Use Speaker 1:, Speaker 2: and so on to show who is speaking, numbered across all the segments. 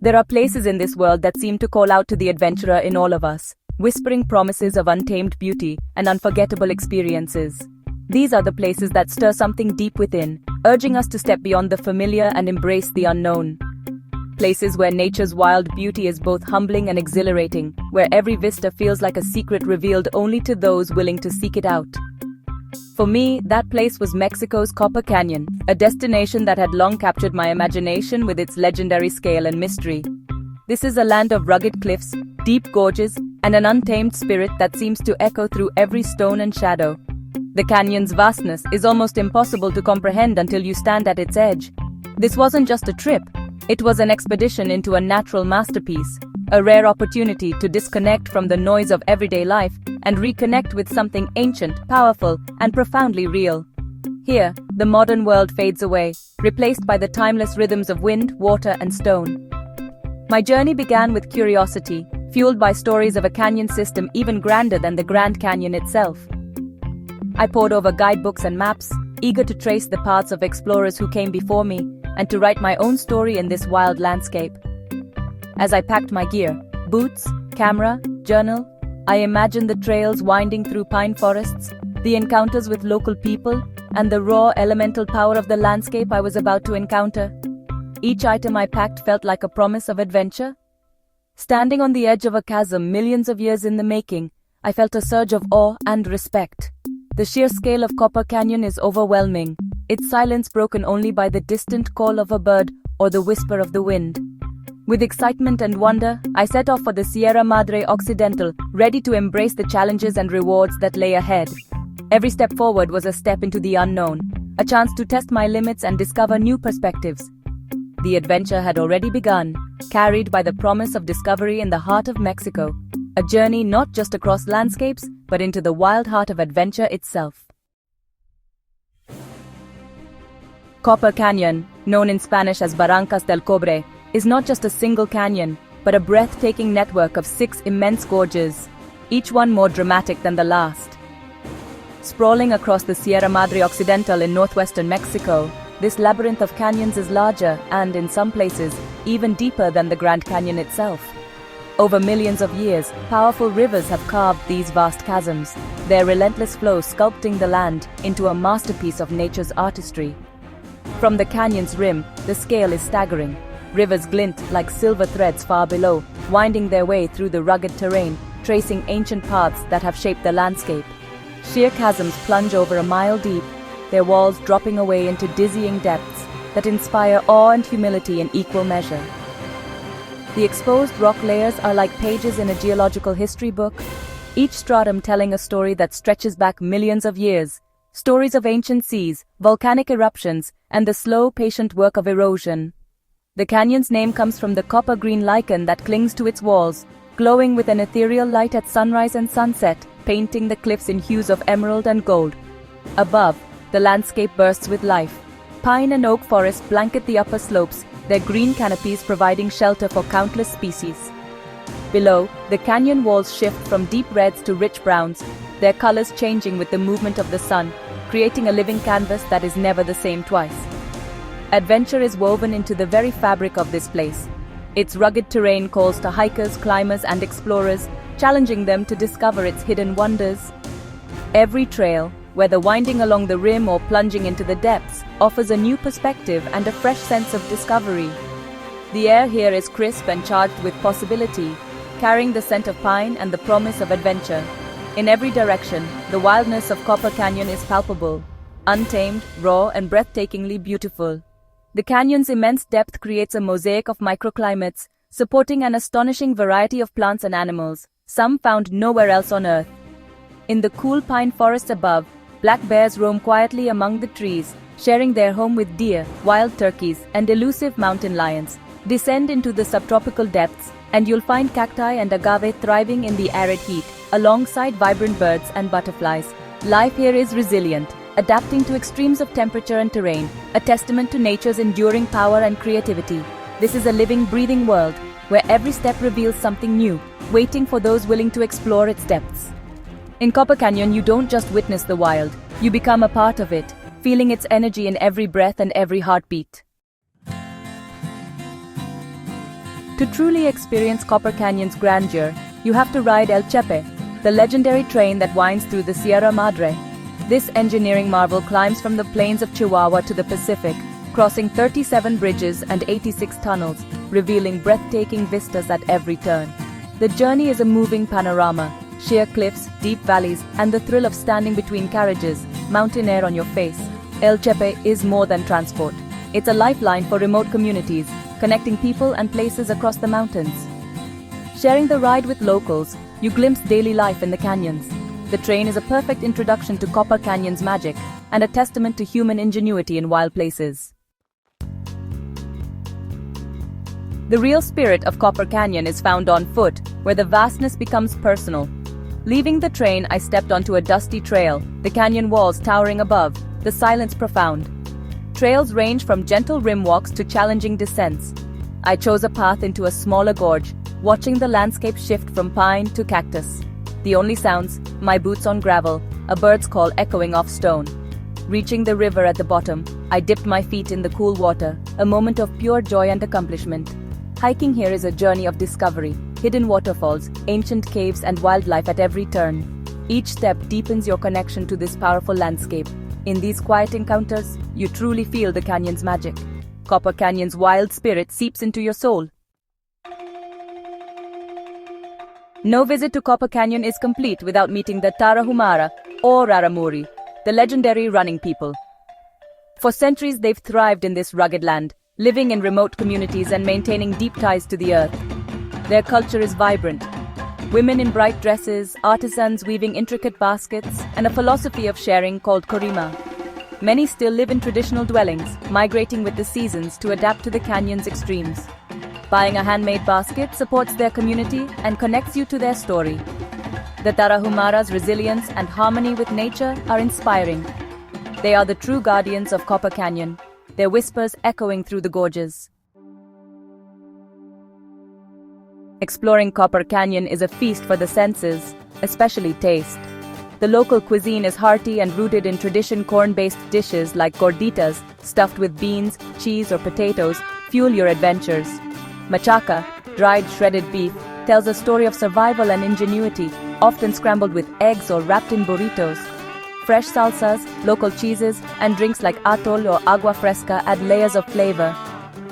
Speaker 1: There are places in this world that seem to call out to the adventurer in all of us, whispering promises of untamed beauty and unforgettable experiences. These are the places that stir something deep within, urging us to step beyond the familiar and embrace the unknown. Places where nature's wild beauty is both humbling and exhilarating, where every vista feels like a secret revealed only to those willing to seek it out. For me, that place was Mexico's Copper Canyon, a destination that had long captured my imagination with its legendary scale and mystery. This is a land of rugged cliffs, deep gorges, and an untamed spirit that seems to echo through every stone and shadow. The canyon's vastness is almost impossible to comprehend until you stand at its edge. This wasn't just a trip. It was an expedition into a natural masterpiece, a rare opportunity to disconnect from the noise of everyday life and reconnect with something ancient, powerful, and profoundly real. Here, the modern world fades away, replaced by the timeless rhythms of wind, water, and stone. My journey began with curiosity, fueled by stories of a canyon system even grander than the Grand Canyon itself. I pored over guidebooks and maps, eager to trace the paths of explorers who came before me, and to write my own story in this wild landscape. As I packed my gear, boots, camera, journal, I imagined the trails winding through pine forests, the encounters with local people, and the raw elemental power of the landscape I was about to encounter. Each item I packed felt like a promise of adventure. Standing on the edge of a chasm millions of years in the making, I felt a surge of awe and respect. The sheer scale of Copper Canyon is overwhelming, its silence broken only by the distant call of a bird or the whisper of the wind. With excitement and wonder, I set off for the Sierra Madre Occidental, ready to embrace the challenges and rewards that lay ahead. Every step forward was a step into the unknown, a chance to test my limits and discover new perspectives. The adventure had already begun, carried by the promise of discovery in the heart of Mexico, a journey not just across landscapes, but into the wild heart of adventure itself. Copper Canyon, known in Spanish as Barranca del Cobre, is not just a single canyon, but a breathtaking network of 6 immense gorges, each one more dramatic than the last. Sprawling across the Sierra Madre Occidental in northwestern Mexico, this labyrinth of canyons is larger and, in some places, even deeper than the Grand Canyon itself. Over millions of years, powerful rivers have carved these vast chasms, their relentless flow sculpting the land into a masterpiece of nature's artistry. From the canyon's rim, the scale is staggering. Rivers glint like silver threads far below, winding their way through the rugged terrain, tracing ancient paths that have shaped the landscape. Sheer chasms plunge over a mile deep, their walls dropping away into dizzying depths that inspire awe and humility in equal measure. The exposed rock layers are like pages in a geological history book, each stratum telling a story that stretches back millions of years, stories of ancient seas, volcanic eruptions, and the slow, patient work of erosion. The canyon's name comes from the copper-green lichen that clings to its walls, glowing with an ethereal light at sunrise and sunset, painting the cliffs in hues of emerald and gold. Above, the landscape bursts with life. Pine and oak forests blanket the upper slopes, their green canopies providing shelter for countless species. Below, the canyon walls shift from deep reds to rich browns, their colors changing with the movement of the sun, creating a living canvas that is never the same twice. Adventure is woven into the very fabric of this place. Its rugged terrain calls to hikers, climbers, and explorers, challenging them to discover its hidden wonders. Every trail, whether winding along the rim or plunging into the depths, offers a new perspective and a fresh sense of discovery. The air here is crisp and charged with possibility, carrying the scent of pine and the promise of adventure. In every direction, the wildness of Copper Canyon is palpable, untamed, raw, and breathtakingly beautiful. The canyon's immense depth creates a mosaic of microclimates, supporting an astonishing variety of plants and animals, some found nowhere else on Earth. In the cool pine forests above, black bears roam quietly among the trees, sharing their home with deer, wild turkeys, and elusive mountain lions. Descend into the subtropical depths, and you'll find cacti and agave thriving in the arid heat, alongside vibrant birds and butterflies. Life here is resilient, adapting to extremes of temperature and terrain, a testament to nature's enduring power and creativity. This is a living, breathing world, where every step reveals something new, waiting for those willing to explore its depths. In Copper Canyon, you don't just witness the wild, you become a part of it, feeling its energy in every breath and every heartbeat. To truly experience Copper Canyon's grandeur, you have to ride El Chepe, the legendary train that winds through the Sierra Madre. This engineering marvel climbs from the plains of Chihuahua to the Pacific, crossing 37 bridges and 86 tunnels, revealing breathtaking vistas at every turn. The journey is a moving panorama, sheer cliffs, deep valleys, and the thrill of standing between carriages, mountain air on your face. El Chepe is more than transport. It's a lifeline for remote communities, connecting people and places across the mountains. Sharing the ride with locals, you glimpse daily life in the canyons. The train is a perfect introduction to Copper Canyon's magic and a testament to human ingenuity in wild places. The real spirit of Copper Canyon is found on foot, where the vastness becomes personal. Leaving the train, I stepped onto a dusty trail, the canyon walls towering above, the silence profound. Trails range from gentle rim walks to challenging descents. I chose a path into a smaller gorge, watching the landscape shift from pine to cactus. The only sounds, my boots on gravel, a bird's call echoing off stone. Reaching the river at the bottom, I dipped my feet in the cool water, a moment of pure joy and accomplishment. Hiking here is a journey of discovery, hidden waterfalls, ancient caves, and wildlife at every turn. Each step deepens your connection to this powerful landscape. In these quiet encounters, you truly feel the canyon's magic. Copper Canyon's wild spirit seeps into your soul. No visit to Copper Canyon is complete without meeting the Tarahumara, or Raramuri, the legendary running people. For centuries, they've thrived in this rugged land, living in remote communities and maintaining deep ties to the earth. Their culture is vibrant. Women in bright dresses, artisans weaving intricate baskets, and a philosophy of sharing called korima. Many still live in traditional dwellings, migrating with the seasons to adapt to the canyon's extremes. Buying a handmade basket supports their community and connects you to their story. The Tarahumara's resilience and harmony with nature are inspiring. They are the true guardians of Copper Canyon, their whispers echoing through the gorges. Exploring Copper Canyon is a feast for the senses, especially taste. The local cuisine is hearty and rooted in tradition. Corn-based dishes like gorditas, stuffed with beans, cheese, or potatoes, fuel your adventures. Machaca, dried shredded beef, tells a story of survival and ingenuity, often scrambled with eggs or wrapped in burritos. Fresh salsas, local cheeses, and drinks like atol or agua fresca add layers of flavor.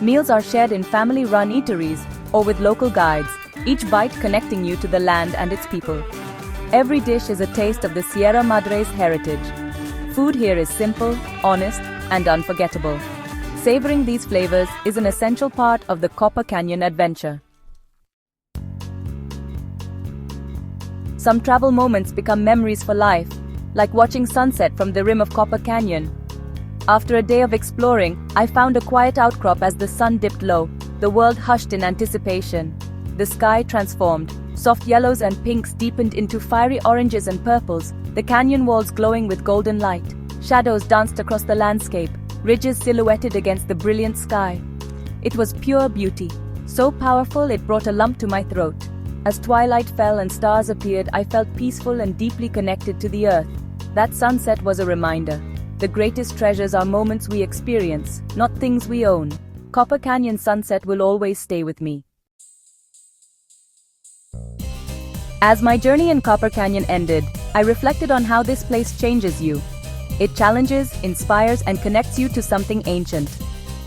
Speaker 1: Meals are shared in family-run eateries or with local guides, each bite connecting you to the land and its people. Every dish is a taste of the Sierra Madre's heritage. Food here is simple, honest, and unforgettable. Savoring these flavors is an essential part of the Copper Canyon adventure. Some travel moments become memories for life, like watching sunset from the rim of Copper Canyon. After a day of exploring, I found a quiet outcrop as the sun dipped low, the world hushed in anticipation. The sky transformed, soft yellows and pinks deepened into fiery oranges and purples, the canyon walls glowing with golden light. Shadows danced across the landscape, ridges silhouetted against the brilliant sky. It was pure beauty, so powerful it brought a lump to my throat. As twilight fell and stars appeared, I felt peaceful and deeply connected to the earth. That sunset was a reminder. The greatest treasures are moments we experience, not things we own. Copper Canyon sunset will always stay with me. As my journey in Copper Canyon ended, I reflected on how this place changes you. It challenges, inspires, and connects you to something ancient.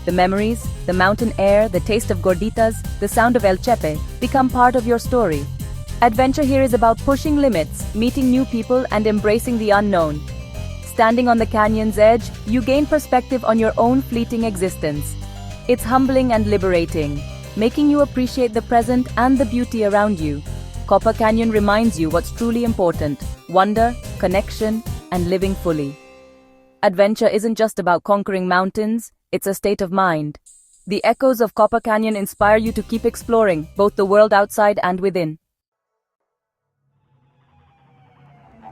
Speaker 1: The memories, the mountain air, the taste of gorditas, the sound of El Chepe become part of your story. Adventure here is about pushing limits, meeting new people, and embracing the unknown. Standing on the canyon's edge, you gain perspective on your own fleeting existence. It's humbling and liberating, making you appreciate the present and the beauty around you. Copper Canyon reminds you what's truly important: wonder, connection, and living fully. Adventure isn't just about conquering mountains, it's a state of mind. The echoes of Copper Canyon inspire you to keep exploring, both the world outside and within.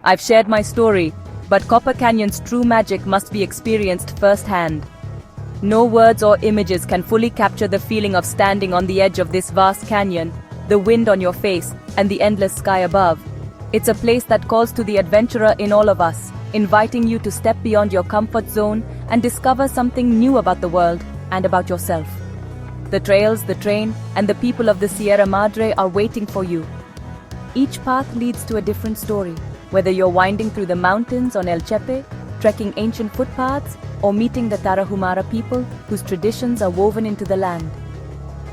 Speaker 1: I've shared my story, but Copper Canyon's true magic must be experienced firsthand. No words or images can fully capture the feeling of standing on the edge of this vast canyon, the wind on your face, and the endless sky above. It's a place that calls to the adventurer in all of us, inviting you to step beyond your comfort zone and discover something new about the world and about yourself. The trails, the train, and the people of the Sierra Madre are waiting for you. Each path leads to a different story, whether you're winding through the mountains on El Chepe, trekking ancient footpaths, or meeting the Tarahumara people whose traditions are woven into the land.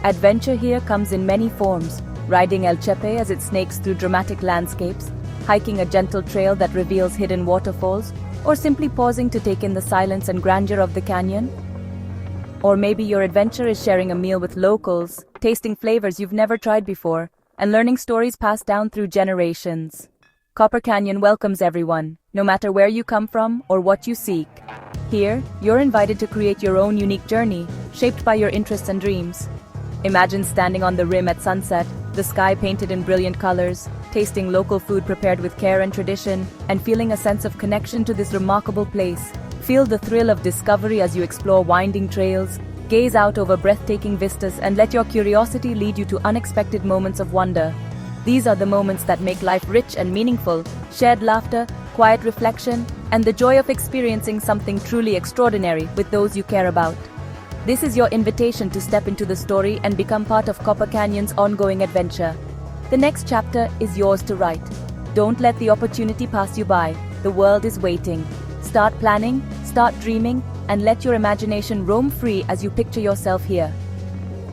Speaker 1: Adventure here comes in many forms, riding El Chepe as it snakes through dramatic landscapes, hiking a gentle trail that reveals hidden waterfalls, or simply pausing to take in the silence and grandeur of the canyon. Or maybe your adventure is sharing a meal with locals, tasting flavors you've never tried before, and learning stories passed down through generations. Copper Canyon welcomes everyone, no matter where you come from or what you seek. Here, you're invited to create your own unique journey, shaped by your interests and dreams. Imagine standing on the rim at sunset, the sky painted in brilliant colors, tasting local food prepared with care and tradition, and feeling a sense of connection to this remarkable place. Feel the thrill of discovery as you explore winding trails, gaze out over breathtaking vistas, and let your curiosity lead you to unexpected moments of wonder. These are the moments that make life rich and meaningful: shared laughter, quiet reflection, and the joy of experiencing something truly extraordinary with those you care about. This is your invitation to step into the story and become part of Copper Canyon's ongoing adventure. The next chapter is yours to write. Don't let the opportunity pass you by. The world is waiting. Start planning, start dreaming, and let your imagination roam free as you picture yourself here.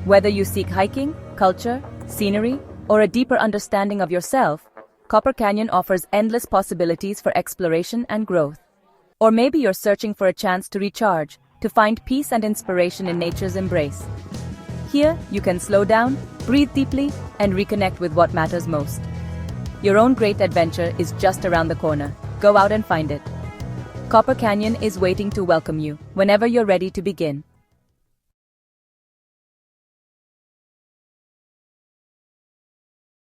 Speaker 1: Whether you seek hiking, culture, scenery, or a deeper understanding of yourself, Copper Canyon offers endless possibilities for exploration and growth. Or maybe you're searching for a chance to recharge, to find peace and inspiration in nature's embrace. Here, you can slow down, breathe deeply, and reconnect with what matters most. Your own great adventure is just around the corner. Go out and find it. Copper Canyon is waiting to welcome you whenever you're ready to begin.